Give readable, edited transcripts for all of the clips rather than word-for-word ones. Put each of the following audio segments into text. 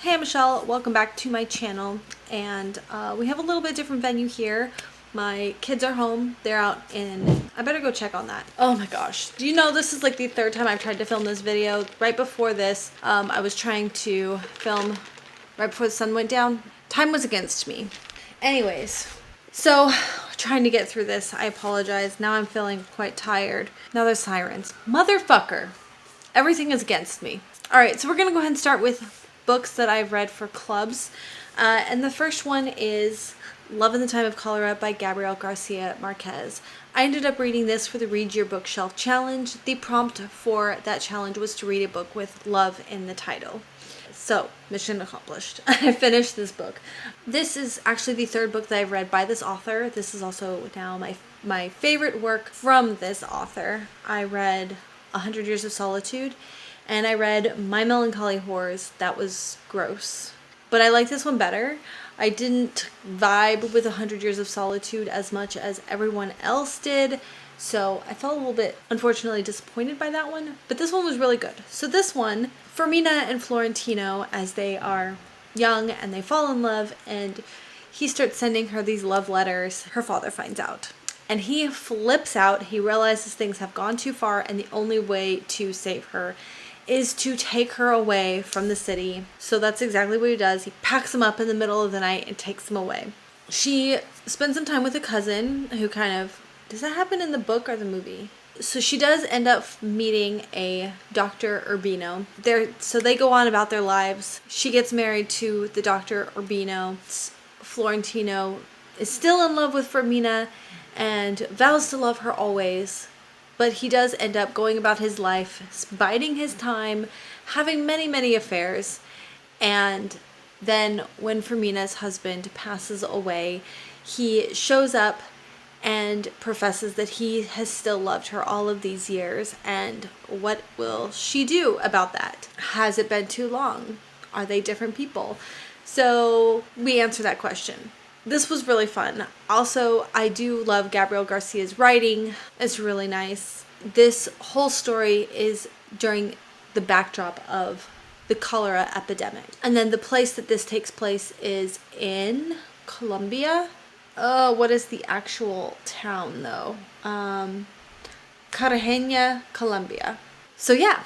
Hey, I'm Michelle. Welcome back to my channel. And we have a little bit different venue here. My kids are home. They're out in... I better go check on that. Oh my gosh. Do you know this is like the third time I've tried to film this video? Right before this, I was trying to film right before the sun went down. Time was against me. Anyways, so trying to get through this. I apologize. Now I'm feeling quite tired. Now there's sirens. Motherfucker. Everything is against me. Alright, so we're going to go ahead and start with books that I've read for clubs. And the first one is Love in the Time of Cholera by Gabriel Garcia Marquez. I ended up reading this for the Read Your Bookshelf challenge. The prompt for that challenge was to read a book with love in the title. So, mission accomplished. I finished this book. This is actually the third book that I've read by this author. This is also now my favorite work from this author. I read 100 Years of Solitude, and I read My Melancholy Horrors. That was gross. But I like this one better. I didn't vibe with 100 Years of Solitude as much as everyone else did. So I felt a little bit, unfortunately, disappointed by that one. But this one was really good. So this one, Fermina and Florentino, as they are young and they fall in love, and he starts sending her these love letters. Her father finds out. And he flips out. He realizes things have gone too far, and the only way to save her is to take her away from the city. So that's exactly what he does. He packs him up in the middle of the night and takes him away. She spends some time with a cousin who kind of... Does that happen in the book or the movie? So she does end up meeting a Dr. Urbino. So they go on about their lives. She gets married to the Dr. Urbino. Florentino is still in love with Fermina and vows to love her always. But he does end up going about his life, biding his time, having many, many affairs. And then when Fermina's husband passes away, he shows up and professes that he has still loved her all of these years. And what will she do about that? Has it been too long? Are they different people? So we answer that question. This was really fun. Also, I do love Gabriel Garcia's writing. It's really nice. This whole story is during the backdrop of the cholera epidemic. And then the place that this takes place is in Colombia. What is the actual town though? Cartegena, Colombia. So yeah,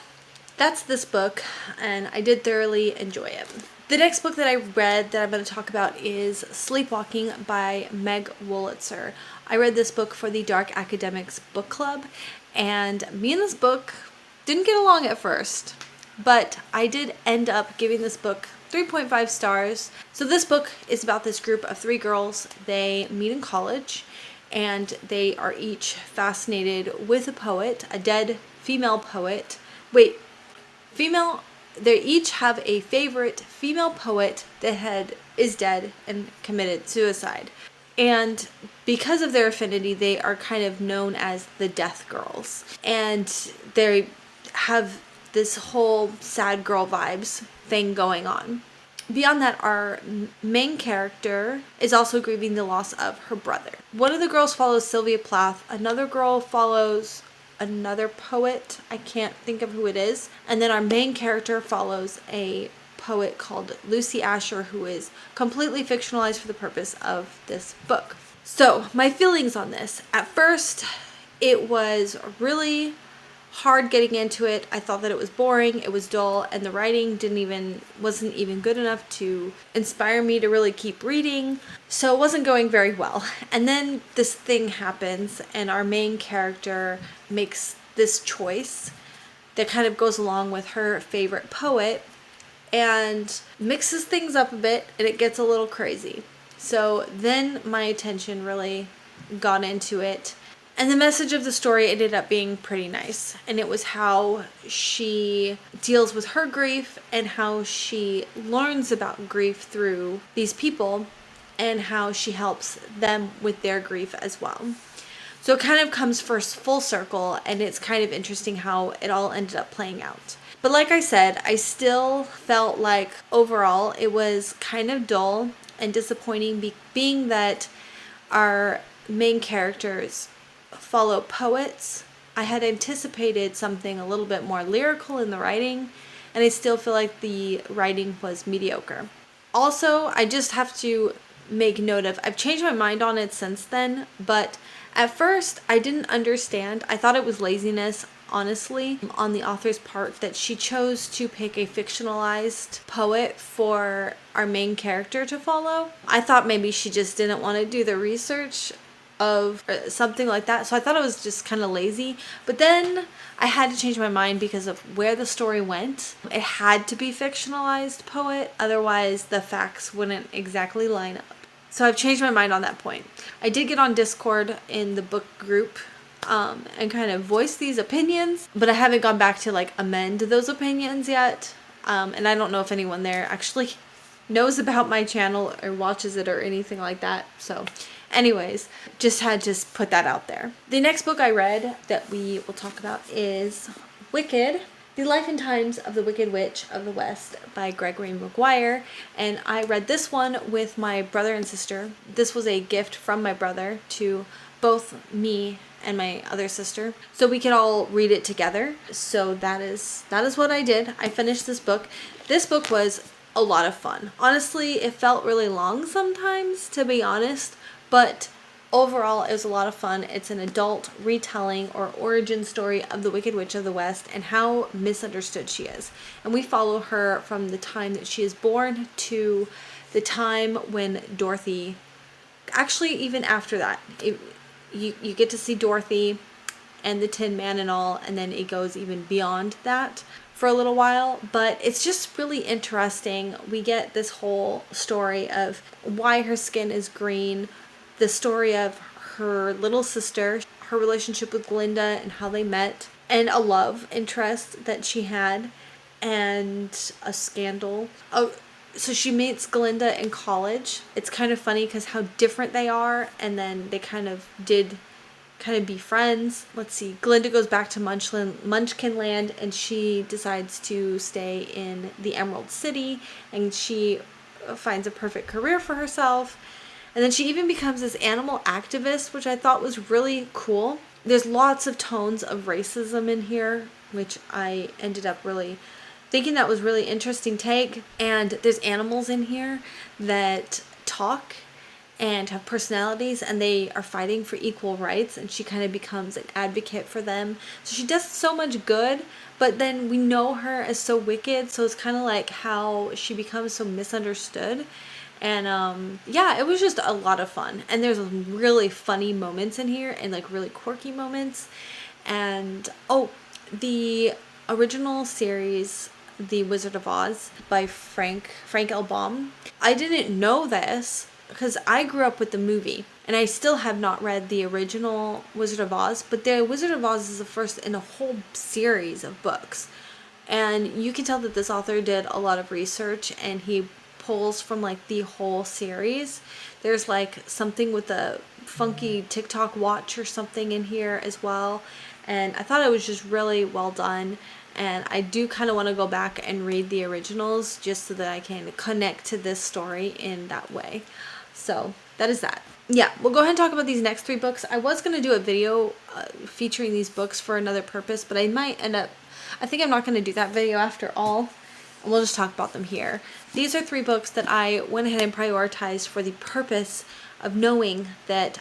that's this book, and I did thoroughly enjoy it. The next book that I read that I'm going to talk about is Sleepwalking by Meg Woolitzer. I read this book for the Dark Academics Book Club, and me and this book didn't get along at first, but I did end up giving this book 3.5 stars. So this book is about this group of 3 girls. They meet in college, and they are each fascinated with a poet, a dead female poet. They each have a favorite female poet that is dead and committed suicide. And because of their affinity, they are kind of known as the Death Girls. And they have this whole sad girl vibes thing going on. Beyond that, our main character is also grieving the loss of her brother. One of the girls follows Sylvia Plath. Another girl follows another poet. I can't think of who it is. And then our main character follows a poet called Lucy Asher, who is completely fictionalized for the purpose of this book. So my feelings on this. At first, it was really hard getting into it. I thought that it was boring, it was dull, and the writing wasn't even good enough to inspire me to really keep reading. So it wasn't going very well. And then this thing happens, and our main character makes this choice that kind of goes along with her favorite poet and mixes things up a bit, and it gets a little crazy. So then my attention really got into it. And the message of the story ended up being pretty nice. And it was how she deals with her grief and how she learns about grief through these people and how she helps them with their grief as well. So it kind of comes first full circle, and it's kind of interesting how it all ended up playing out. But like I said, I still felt like overall it was kind of dull and disappointing being that our main characters follow poets. I had anticipated something a little bit more lyrical in the writing, and I still feel like the writing was mediocre. Also, I just have to make note of, I've changed my mind on it since then, but at first I didn't understand. I thought it was laziness, honestly, on the author's part, that she chose to pick a fictionalized poet for our main character to follow. I thought maybe she just didn't want to do the research of something like that, so I thought it was just kind of lazy. But then I had to change my mind because of where the story went. It had to be fictionalized poet, otherwise the facts wouldn't exactly line up. So I've changed my mind on that point. I did get on Discord in the book group and kind of voice these opinions, but I haven't gone back to like amend those opinions yet. And I don't know if anyone there actually knows about my channel or watches it or anything like that. So anyways, just had to put that out there. The next book I read that we will talk about is Wicked, The Life and Times of the Wicked Witch of the West by Gregory Maguire. And I read this one with my brother and sister. This was a gift from my brother to both me and my other sister, so we could all read it together. So that is what I did. I finished this book. This book was a lot of fun. Honestly, it felt really long sometimes, to be honest, but overall, it was a lot of fun. It's an adult retelling or origin story of the Wicked Witch of the West and how misunderstood she is. And we follow her from the time that she is born to the time when Dorothy, actually even after that, you get to see Dorothy and the Tin Man and all, and then it goes even beyond that for a little while. But it's just really interesting. We get this whole story of why her skin is green, the story of her little sister, her relationship with Glinda and how they met, and a love interest that she had, and a scandal. Oh, so she meets Glinda in college. It's kind of funny because how different they are, and then they kind of be friends. Let's see, Glinda goes back to Munchkin Land, and she decides to stay in the Emerald City, and she finds a perfect career for herself. And then she even becomes this animal activist, which I thought was really cool. There's lots of tones of racism in here, which I ended up really thinking that was really interesting take. And there's animals in here that talk and have personalities, and they are fighting for equal rights, and she kind of becomes an advocate for them. So she does so much good, but then we know her as so wicked, so it's kind of like how she becomes so misunderstood. And yeah, it was just a lot of fun. And there's really funny moments in here and like really quirky moments. And oh, the original series, The Wizard of Oz by Frank L. Baum. I didn't know this because I grew up with the movie, and I still have not read the original Wizard of Oz, but the Wizard of Oz is the first in a whole series of books. And you can tell that this author did a lot of research, and he pulls from like the whole series. There's like something with a funky TikTok watch or something in here as well, and I thought it was just really well done. And I do kind of want to go back and read the originals just so that I can connect to this story in that way. So that is that. Yeah, we'll go ahead and talk about these next 3 books. I was going to do a video featuring these books for another purpose, but I think I'm not going to do that video after all. And we'll just talk about them here. These are 3 books that I went ahead and prioritized for the purpose of knowing that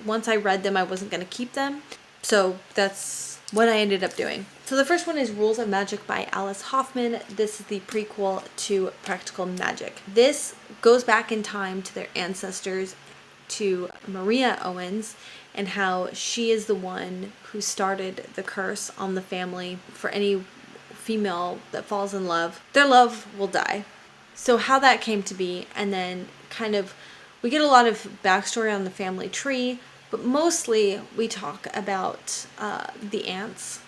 once I read them, I wasn't going to keep them. So that's what I ended up doing. So the first one is Rules of Magic by Alice Hoffman. This is the prequel to Practical Magic. This goes back in time to their ancestors, to Maria Owens, and how she is the one who started the curse on the family. For any female that falls in love, their love will die. So how that came to be, and then kind of we get a lot of backstory on the family tree, but mostly we talk about the aunts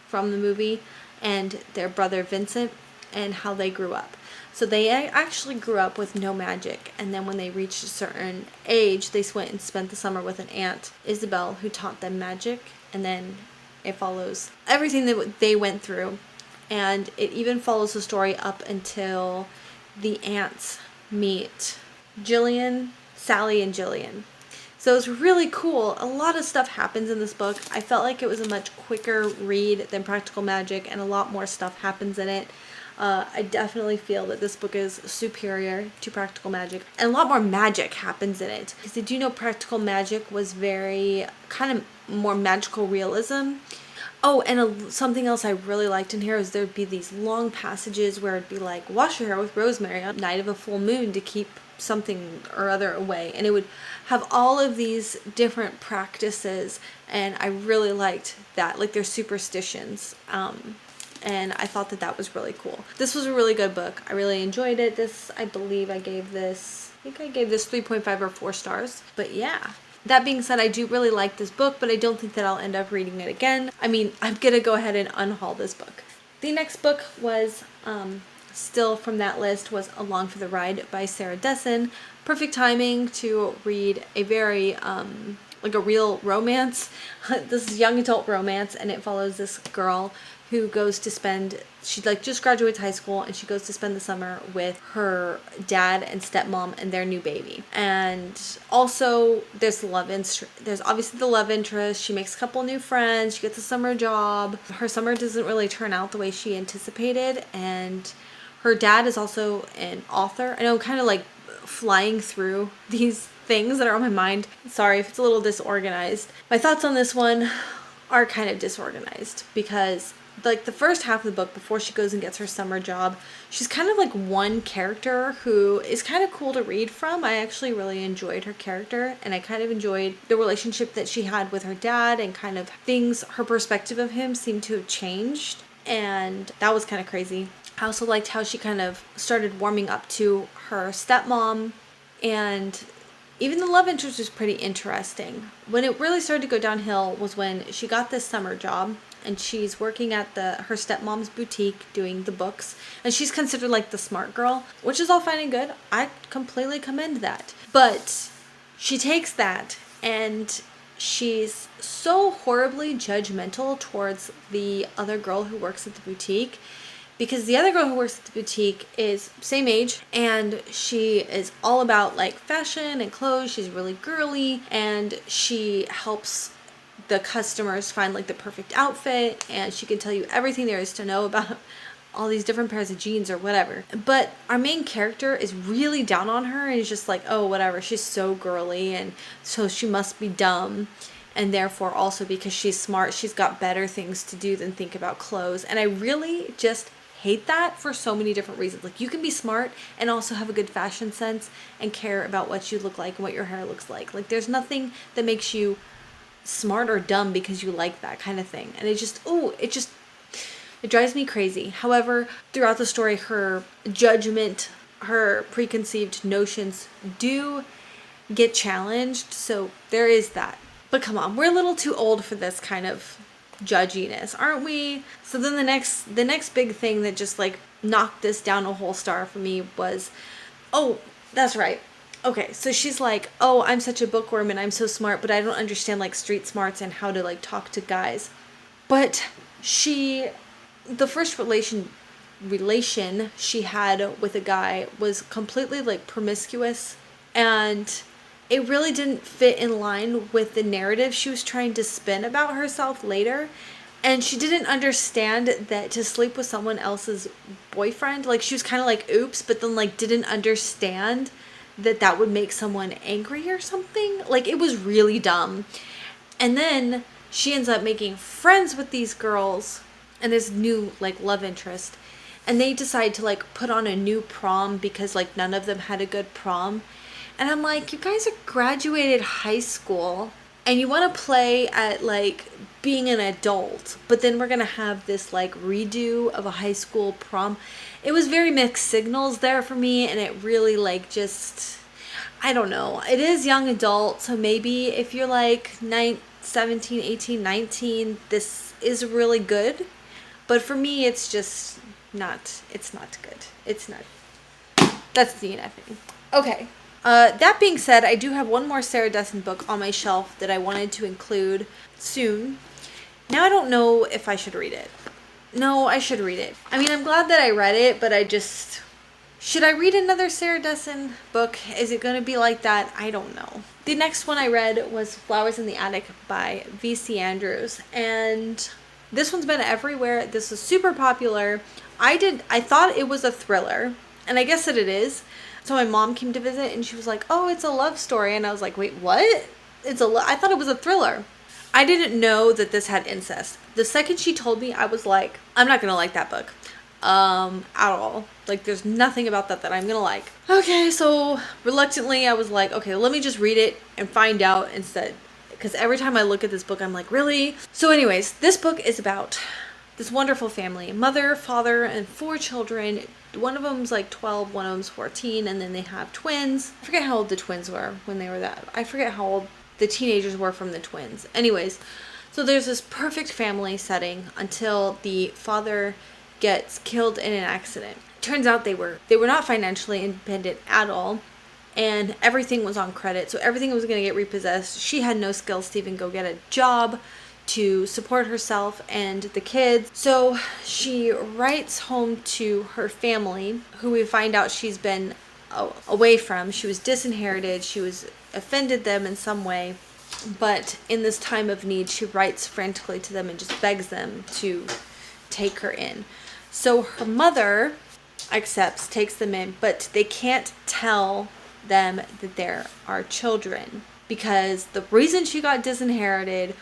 from the movie and their brother Vincent and how they grew up. So they actually grew up with no magic, and then when they reached a certain age, they went and spent the summer with an aunt, Isabel, who taught them magic, and then it follows everything that they went through. And it even follows the story up until the aunts meet Jillian, Sally, and Jillian. So it's really cool. A lot of stuff happens in this book. I felt like it was a much quicker read than Practical Magic, and a lot more stuff happens in it. I definitely feel that this book is superior to Practical Magic, and a lot more magic happens in it. Because did you know Practical Magic was very kind of more magical realism? Oh, and something else I really liked in here is there'd be these long passages where it'd be like, wash your hair with rosemary on night of a full moon to keep something or other away. And it would have all of these different practices, and I really liked that, like their superstitions. And I thought that that was really cool. This was a really good book. I really enjoyed it. This, I believe I gave this 3.5 or 4 stars. But yeah. That being said, I do really like this book, but I don't think that I'll end up reading it again. I mean, I'm gonna go ahead and unhaul this book. The next book was, still from that list, was Along for the Ride by Sarah Dessen. Perfect timing to read a very, like a real romance. This is young adult romance, and it follows this girl who goes to spend, she like just graduates high school, and she goes to spend the summer with her dad and stepmom and their new baby. And also there's there's obviously the love interest. She makes a couple new friends, she gets a summer job. Her summer doesn't really turn out the way she anticipated, and her dad is also an author. I know I'm kind of like flying through these things that are on my mind. Sorry if it's a little disorganized. My thoughts on this one are kind of disorganized because like the first half of the book, before she goes and gets her summer job, she's kind of like one character who is kind of cool to read from. I actually really enjoyed her character, and I kind of enjoyed the relationship that she had with her dad, and kind of things, her perspective of him seemed to have changed, and that was kind of crazy. I also liked how she kind of started warming up to her stepmom, and even the love interest was pretty interesting. When it really started to go downhill was when she got this summer job, and she's working at her stepmom's boutique doing the books, and she's considered like the smart girl, which is all fine and good. I completely commend that. But she takes that, and she's so horribly judgmental towards the other girl who works at the boutique, because the other girl who works at the boutique is same age, and she is all about like fashion and clothes. She's really girly, and she helps the customers find like the perfect outfit, and she can tell you everything there is to know about all these different pairs of jeans or whatever. But our main character is really down on her, and is just like, oh, whatever, she's so girly, and so she must be dumb, and therefore also because she's smart, she's got better things to do than think about clothes. And I really just hate that for so many different reasons. Like, you can be smart and also have a good fashion sense and care about what you look like and what your hair looks like. Like, there's nothing that makes you smart or dumb because you like that kind of thing. And it drives me crazy. However, throughout the story, her judgment, her preconceived notions do get challenged, so there is that. But come on, we're a little too old for this kind of judginess, aren't we? So then the next big thing that just like knocked this down a whole star for me was, oh, that's right. Okay, so she's like, oh, I'm such a bookworm and I'm so smart, but I don't understand like street smarts and how to like talk to guys. But the first relation she had with a guy was completely like promiscuous, and it really didn't fit in line with the narrative she was trying to spin about herself later. And she didn't understand that to sleep with someone else's boyfriend, like she was kind of like, oops, but then like didn't understand that would make someone angry or something. Like, it was really dumb. And then she ends up making friends with these girls and this new like love interest, and they decide to like put on a new prom because like none of them had a good prom. And I'm like, you guys are graduated high school and you want to play at like being an adult, but then we're gonna have this like redo of a high school prom. It was very mixed signals there for me, and it really like just, I don't know. It is young adult, so maybe if you're like 17, 18, 19, this is really good. But for me, it's just not, it's not good. It's not. That's the DNFing. Okay. That being said, I do have one more Sarah Dessen book on my shelf that I wanted to include soon. Now I don't know if I should read it. No, I should read it. I mean, I'm glad that I read it, but should I read another Sarah Dessen book? Is it going to be like that? I don't know. The next one I read was Flowers in the Attic by V.C. Andrews. And This one's been everywhere. This is super popular. I thought it was a thriller, and I guess that it is. So my mom came to visit and she was like, "Oh, it's a love story." And I was like, "Wait, what? I thought it was a thriller." I didn't know that this had incest. The second she told me, I was like, I'm not gonna like that book. At all. Like, there's nothing about that I'm gonna like. Okay, so reluctantly I was like, okay, let me just read it and find out instead. Because every time I look at this book, I'm like, really? So anyways, this book is about this wonderful family. Mother, father, and 4 children. One of them's like 12, one of them's 14, and then they have twins. I forget how old the twins were when they were that. I forget how old the teenagers were from the twins. Anyways, so there's this perfect family setting until the father gets killed in an accident. Turns out they were not financially independent at all, and everything was on credit, so everything was going to get repossessed. She had no skills to even go get a job to support herself and the kids. So she writes home to her family, who we find out she's been away from. She was disinherited. She was offended them in some way. But in this time of need, she writes frantically to them and just begs them to take her in. So her mother accepts, takes them in, but they can't tell them that there are children, because the reason she got disinherited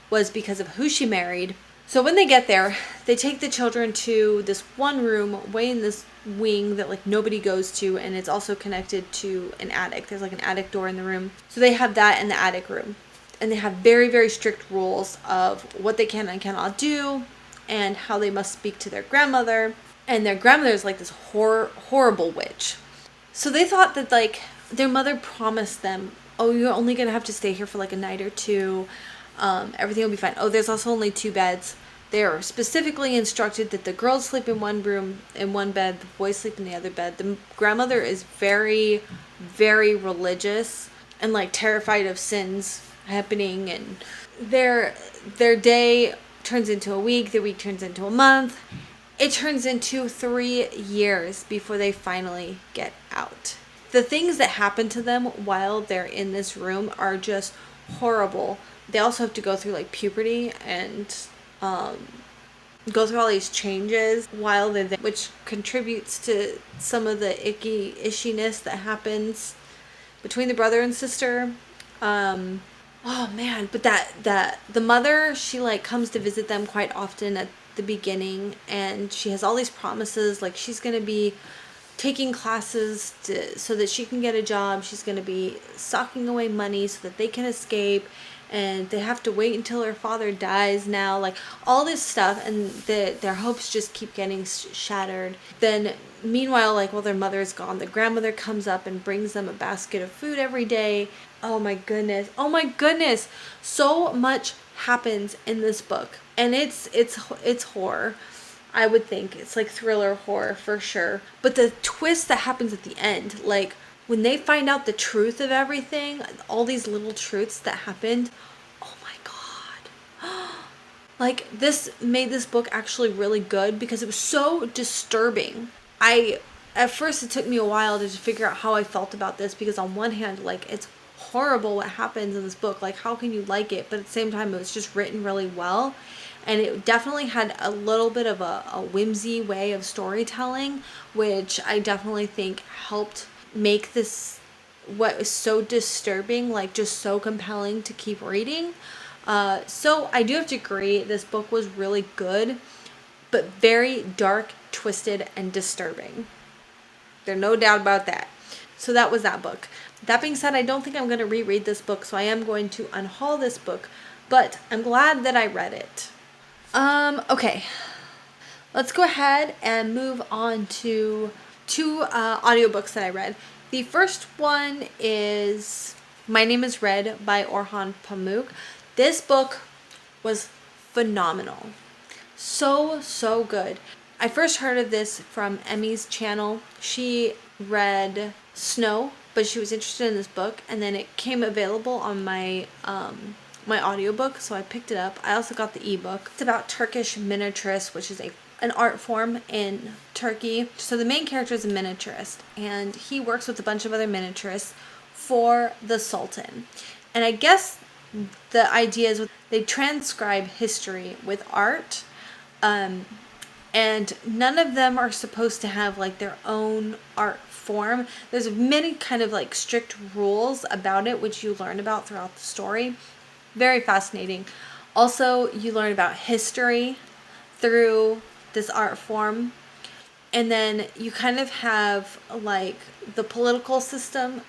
was because of who she married. So when they get there, they take the children to this one room way in this wing that like nobody goes to, and it's also connected to an attic. There's like an attic door in the room. So they have that in the attic room. And they have very, very strict rules of what they can and cannot do and how they must speak to their grandmother. And their grandmother is like this horrible witch. So they thought that like their mother promised them, oh, you're only going to have to stay here for like a night or two. Everything will be fine. Oh, there's also only 2 beds. They are specifically instructed that the girls sleep in one room, in one bed, the boys sleep in the other bed. The grandmother is very, very religious and like terrified of sins happening, and their day turns into a week, the week turns into a month. It turns into 3 years before they finally get out. The things that happen to them while they're in this room are just horrible. They also have to go through like puberty and go through all these changes while they're there, which contributes to some of the ishiness that happens between the brother and sister. Oh man, but that the mother, she like comes to visit them quite often at the beginning, and she has all these promises, like she's going to be taking classes so that she can get a job. She's going to be socking away money so that they can escape, and they have to wait until her father dies now, like all this stuff, and their hopes just keep getting shattered. Then meanwhile, like while their mother is gone, the grandmother comes up and brings them a basket of food every day. Oh my goodness, so much happens in this book, and it's horror. I would think it's like thriller horror for sure. But the twist that happens at the end, like when they find out the truth of everything, all these little truths that happened, oh my god. Like this made this book actually really good because it was so disturbing. At first it took me a while to figure out how I felt about this, because on one hand, like it's horrible what happens in this book, like how can you like it, but at the same time it was just written really well. And it definitely had a little bit of a whimsy way of storytelling, which I definitely think helped make this, what was so disturbing, like just so compelling to keep reading. So I do have to agree, this book was really good, but very dark, twisted, and disturbing. There's no doubt about that. So that was that book. That being said, I don't think I'm going to reread this book, so I am going to unhaul this book, but I'm glad that I read it. Okay, let's go ahead and move on to 2 audiobooks that I read. The first one is My Name is Red by Orhan Pamuk. This book was phenomenal. So good. I first heard of this from Emmy's channel. She read Snow, but she was interested in this book, and then it came available on my audiobook, so I picked it up. I also got the ebook. It's about Turkish miniaturists, which is an art form in Turkey. So the main character is a miniaturist, and he works with a bunch of other miniaturists for the Sultan. And I guess the idea is they transcribe history with art, and none of them are supposed to have like their own art form. There's many kind of like strict rules about it, which you learn about throughout the story. Very fascinating. Also, you learn about history through this art form. And then you kind of have like the political system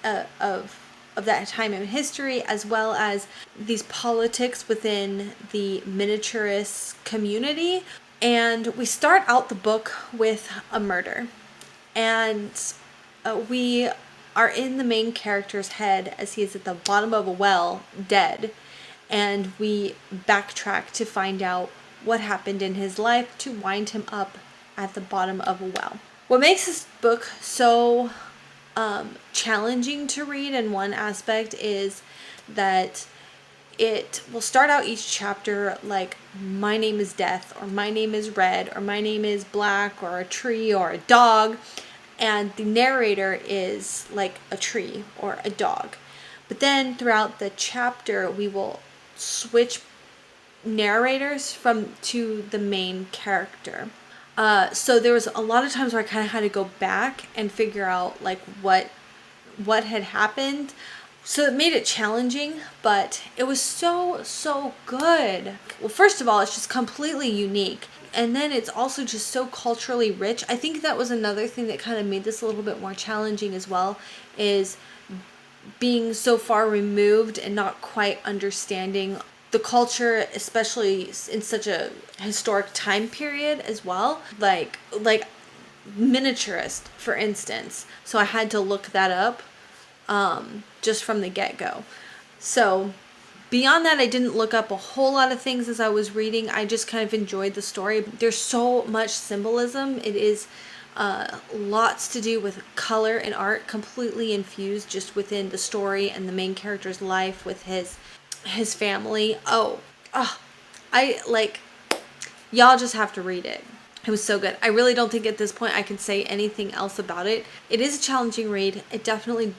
of that time in history, as well as these politics within the miniaturist community. And we start out the book with a murder. And we are in the main character's head as he is at the bottom of a well, dead. And we backtrack to find out what happened in his life to wind him up at the bottom of a well. What makes this book so challenging to read in one aspect is that it will start out each chapter like, my name is Death, or my name is Red, or my name is Black, or a tree, or a dog. And the narrator is like a tree or a dog. But then throughout the chapter, we will switch narrators to the main character. So there was a lot of times where I kind of had to go back and figure out like what had happened. So it made it challenging, but it was so good. Well, first of all, it's just completely unique. And then it's also just so culturally rich. I think that was another thing that kind of made this a little bit more challenging as well, is being so far removed and not quite understanding the culture, especially in such a historic time period as well. Like miniaturist, for instance. So I had to look that up just from the get-go. So beyond that, I didn't look up a whole lot of things as I was reading. I just kind of enjoyed the story. There's so much symbolism. It is lots to do with color and art, completely infused just within the story and the main character's life with his family. Y'all just have to read it. It was so good. I really don't think at this point I can say anything else about it. It is a challenging read. It definitely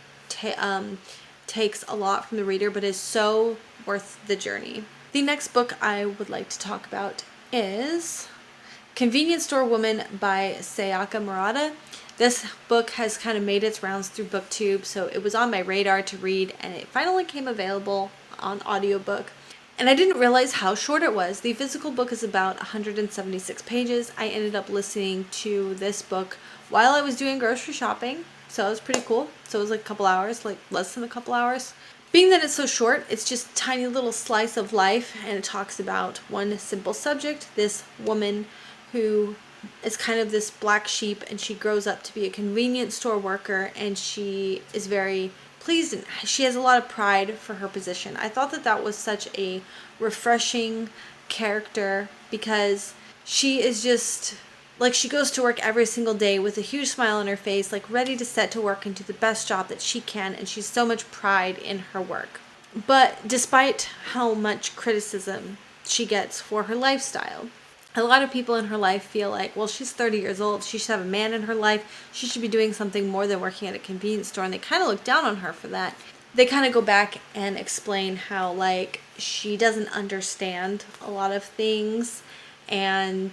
takes a lot from the reader, but is so worth the journey. The next book I would like to talk about is Convenience Store Woman by Sayaka Murata. This book has kind of made its rounds through booktube, so it was on my radar to read, and it finally came available on audiobook. And I didn't realize how short it was. The physical book is about 176 pages. I ended up listening to this book while I was doing grocery shopping, so it was pretty cool. So it was like a couple hours, like less than a couple hours. Being that it's so short, it's just a tiny little slice of life, and it talks about one simple subject, this woman who is kind of this black sheep, and she grows up to be a convenience store worker, and she is very pleased, and she has a lot of pride for her position. I thought that was such a refreshing character, because she is just like, she goes to work every single day with a huge smile on her face, like ready to set to work and do the best job that she can, and she's so much pride in her work. But despite how much criticism she gets for her lifestyle, a lot of people in her life feel like, well, she's 30 years old. She should have a man in her life. She should be doing something more than working at a convenience store. And they kind of look down on her for that. They kind of go back and explain how, like, she doesn't understand a lot of things. And,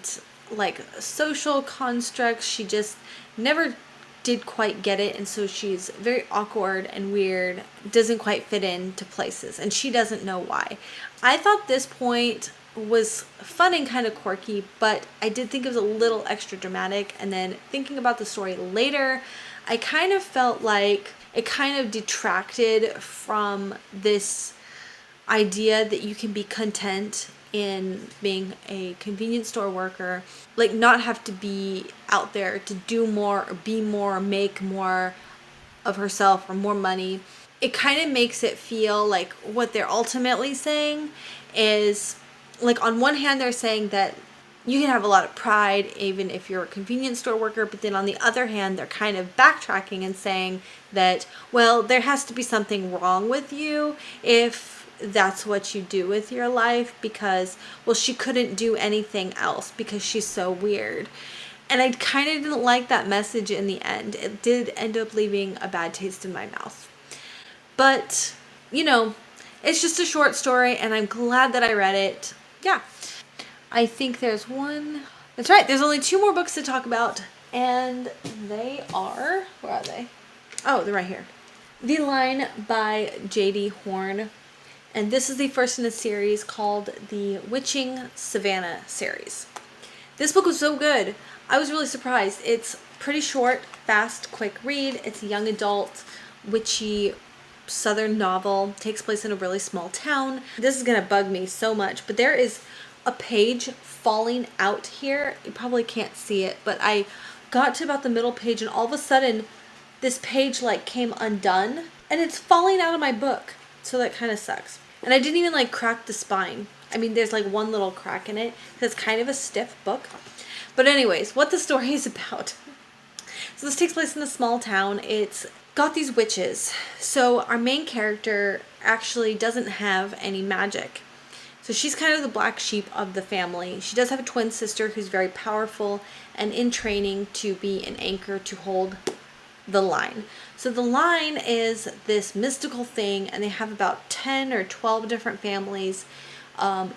like, social constructs, she just never did quite get it. And so she's very awkward and weird. Doesn't quite fit into places. And she doesn't know why. I thought this point was fun and kind of quirky, but I did think it was a little extra dramatic. And then thinking about the story later, I kind of felt like it kind of detracted from this idea that you can be content in being a convenience store worker, like not have to be out there to do more or be more or make more of herself or more money. It kind of makes it feel like what they're ultimately saying is, like, on one hand, they're saying that you can have a lot of pride even if you're a convenience store worker, but then on the other hand, they're kind of backtracking and saying that, well, there has to be something wrong with you if that's what you do with your life, because, well, she couldn't do anything else because she's so weird. And I kind of didn't like that message in the end. It did end up leaving a bad taste in my mouth. But, you know, It's just a short story, and I'm glad that I read it. Yeah. I think there's one. That's right. There's only 2 more books to talk about, and they are... Where are they? Oh, they're right here. The Line by J.D. Horn. And this is the first in a series called the Witching Savannah series. This book was so good. I was really surprised. It's pretty short, fast, quick read. It's a young adult, witchy southern novel. Takes place in a really small town. This is going to bug me so much, but there is a page falling out here. You probably can't see it, but I got to about the middle page, and all of a sudden this page like came undone, and it's falling out of my book. So that kind of sucks. And I didn't even like crack the spine. I mean, there's like one little crack in it. It's kind of a stiff book. But anyways, what the story is about. So this takes place in a small town. It's got these witches. So our main character actually doesn't have any magic. So she's kind of the black sheep of the family. She does have a twin sister who's very powerful and in training to be an anchor to hold the line. So the line is this mystical thing, and they have about 10 or 12 different families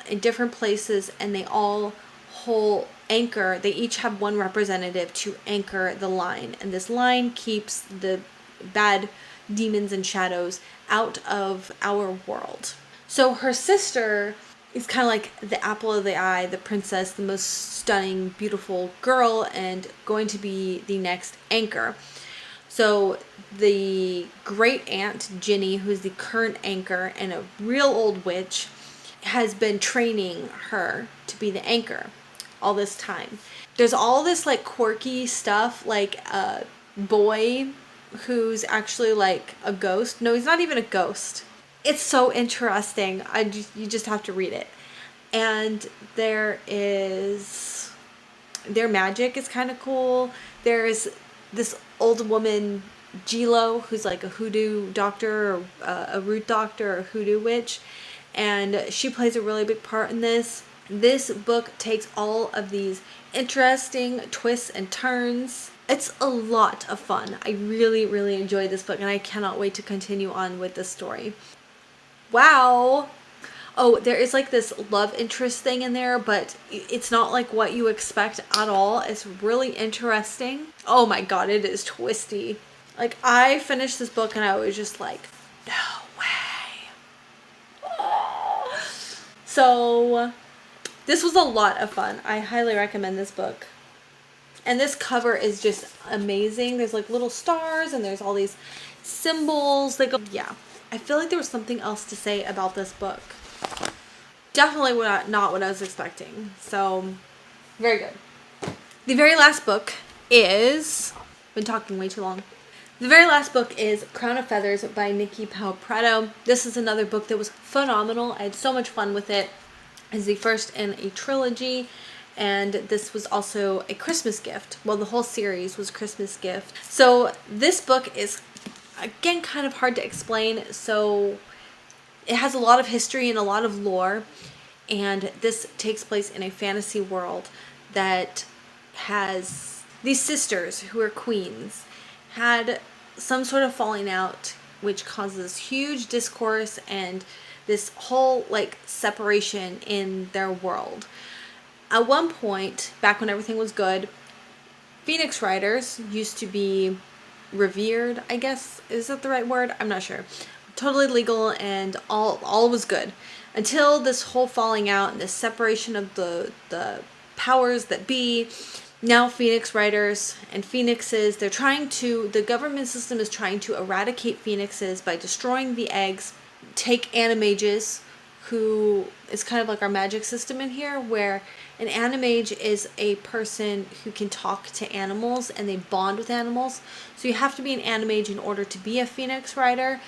in different places, and they all hold anchor. They each have one representative to anchor the line, and this line keeps the bad demons and shadows out of our world. So her sister is kind of like the apple of the eye, the princess, the most stunning, beautiful girl, and going to be the next anchor. So the great aunt, Ginny, who's the current anchor and a real old witch, has been training her to be the anchor all this time. There's all this like quirky stuff, like a boy who's actually like a ghost. No, he's not even a ghost. It's so interesting. You just have to read it. And their magic is kind of cool. There's this old woman, Gilo, who's like a hoodoo doctor, or a root doctor, or a hoodoo witch, and she plays a really big part in this. This book takes all of these interesting twists and turns. It's a lot of fun. I really, really enjoyed this book, and I cannot wait to continue on with this story. Wow. Oh, there is like this love interest thing in there, but it's not like what you expect at all. It's really interesting. Oh my god, it is twisty. Like, I finished this book and I was just like, no way. So, this was a lot of fun. I highly recommend this book. And this cover is just amazing. There's like little stars and there's all these symbols that go, yeah. I feel like there was something else to say about this book. Definitely not what I was expecting. So, very good. The very last book is... I've been talking way too long. The very last book is Crown of Feathers by Nikki Pau Prado. This is another book that was phenomenal. I had so much fun with it. It's the first in a trilogy, and this was also a Christmas gift. Well, the whole series was a Christmas gift. So this book is, again, kind of hard to explain. So it has a lot of history and a lot of lore, and this takes place in a fantasy world that has these sisters who are queens had some sort of falling out, which causes huge discourse and this whole like separation in their world. At one point, back when everything was good, Phoenix Riders used to be revered, I guess. Is that the right word? I'm not sure. Totally legal and all was good. Until this whole falling out and this separation of the powers that be. Now Phoenix Riders and Phoenixes, the government system is trying to eradicate Phoenixes by destroying the eggs, take animages, who is kind of like our magic system in here, where an animage is a person who can talk to animals and they bond with animals. So you have to be an animage in order to be a Phoenix Rider,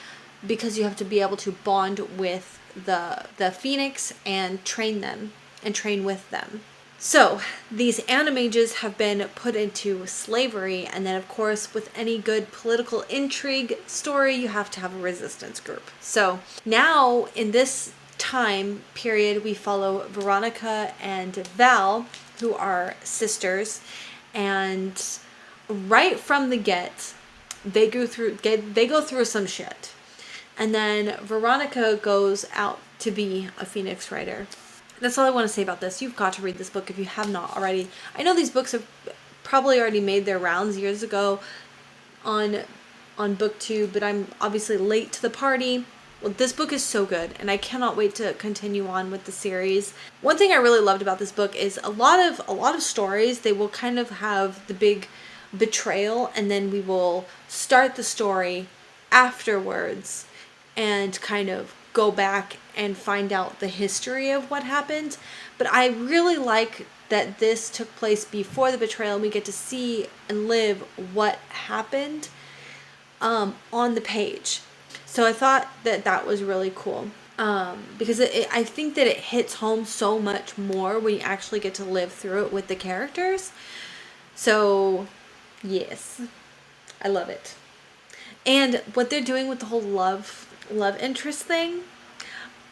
because you have to be able to bond with the Phoenix and train them and train with them. So these animages have been put into slavery, and then of course with any good political intrigue story you have to have a resistance group. So now in this time period we follow Veronica and Val, who are sisters, and right from the get they go through some shit. And then Veronica goes out to be a Phoenix writer. That's all I want to say about this. You've got to read this book if you have not already. I know these books have probably already made their rounds years ago on booktube, but I'm obviously late to the party. Well, this book is so good, and I cannot wait to continue on with the series. One thing I really loved about this book is a lot of stories, they will kind of have the big betrayal, and then we will start the story afterwards and kind of go back and find out the history of what happened. But I really like that this took place before the betrayal, and we get to see and live what happened on the page. So I thought that was really cool, because I think that it hits home so much more when you actually get to live through it with the characters. So yes, I love it. And what they're doing with the whole love interest thing,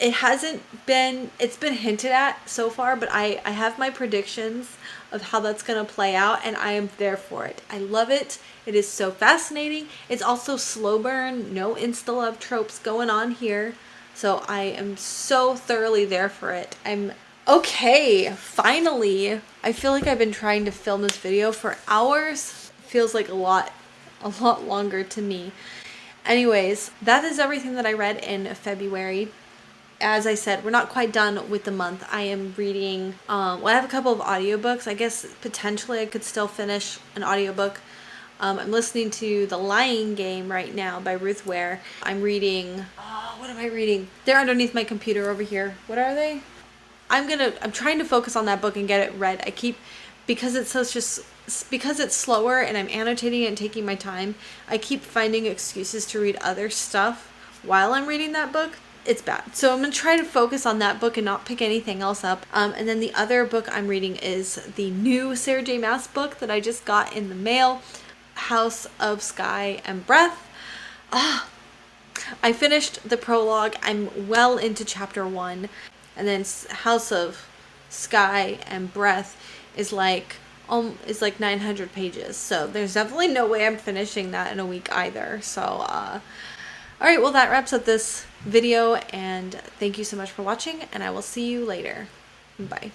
it's been hinted at so far, but I have my predictions of how that's going to play out, and I am there for it. I love it. It is so fascinating. It's also slow burn, no insta love tropes going on here. So I am so thoroughly there for it. Okay, finally. I feel like I've been trying to film this video for hours. Feels like a lot longer to me. Anyways, that is everything that I read in February. As I said, we're not quite done with the month. I am reading, I have a couple of audiobooks. I guess potentially I could still finish an audiobook. I'm listening to The Lying Game right now by Ruth Ware. I'm reading, what am I reading? They're underneath my computer over here. What are they? I'm trying to focus on that book and get it read. Because it's slower and I'm annotating it and taking my time, I keep finding excuses to read other stuff while I'm reading that book. It's bad. So I'm going to try to focus on that book and not pick anything else up. And then the other book I'm reading is the new Sarah J. Maas book that I just got in the mail, House of Sky and Breath. I finished the prologue. I'm well into chapter 1. And then House of Sky and Breath is like 900 pages. So there's definitely no way I'm finishing that in a week either. So, alright, well that wraps up this video, and thank you so much for watching, and I will see you later. Bye.